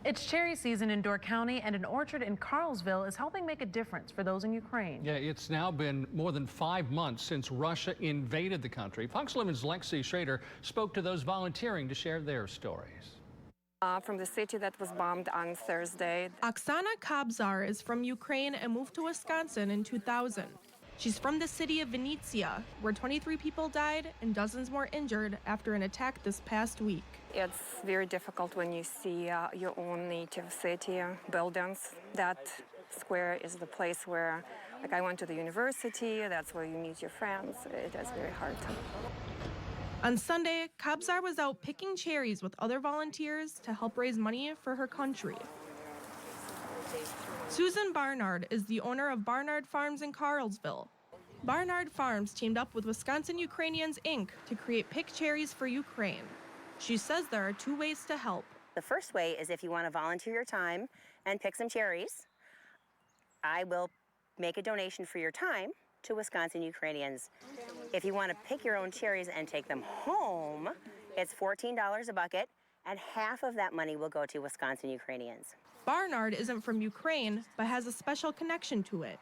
It's cherry season in Door County, and an orchard in Carlsville is helping make a difference for those in Ukraine. Yeah, it's now been more than 5 months since Russia invaded the country. Fox 11's Lexi Schrader spoke to those volunteering to share their stories. From the city that was bombed on Thursday. Oksana Kabzar is from Ukraine and moved to Wisconsin in 2000. She's from the city of Vinnytsia, where 23 people died and dozens more injured after an attack this past week. It's very difficult when you see your own native city buildings. That square is the place where, like, I went to the university, that's where you meet your friends. It is very hard. On Sunday, Kabzar was out picking cherries with other volunteers to help raise money for her country. Susan Barnard is the owner of Barnard Farms in Carlsville. Barnard Farms teamed up with Wisconsin Ukrainians, Inc. to create Pick Cherries for Ukraine. She says there are 2 ways to help. The first way is if you want to volunteer your time and pick some cherries, I will make a donation for your time to Wisconsin Ukrainians. If you want to pick your own cherries and take them home, it's $14 a bucket, and half of that money will go to Wisconsin Ukrainians. Barnard isn't from Ukraine, but has a special connection to it.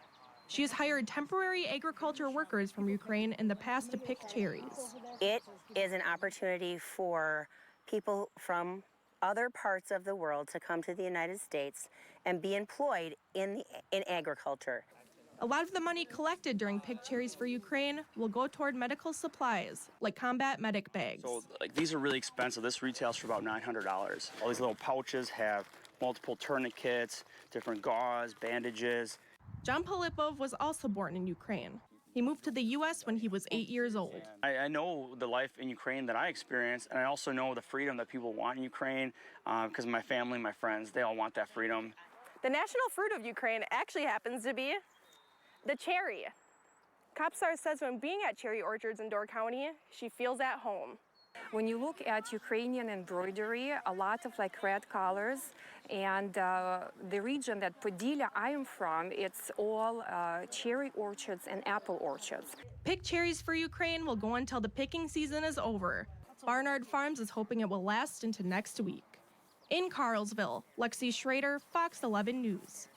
She has hired temporary agriculture workers from Ukraine in the past to pick cherries. It is an opportunity for people from other parts of the world to come to the United States and be employed in agriculture. A lot of the money collected during Pick Cherries for Ukraine will go toward medical supplies, like combat medic bags. So, these are really expensive. This retails for about $900. All these little pouches have multiple tourniquets, different gauze, bandages. John Pilipov was also born in Ukraine. He moved to the U.S. when he was 8 years old. I know the life in Ukraine that I experienced, and I also know the freedom that people want in Ukraine because my family, my friends, they all want that freedom. The national fruit of Ukraine actually happens to be the cherry. Kabzar says when being at cherry orchards in Door County, she feels at home. When you look at Ukrainian embroidery, a lot of red colors, and the region that Podillia I am from, it's all cherry orchards and apple orchards. Pick Cherries for Ukraine will go until the picking season is over. Barnard Farms is hoping it will last into next week. In Carlsville, Lexi Schrader, Fox 11 News.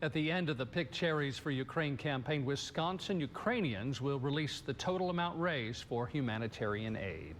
At the end of the Pick Cherries for Ukraine campaign, Wisconsin Ukrainians will release the total amount raised for humanitarian aid.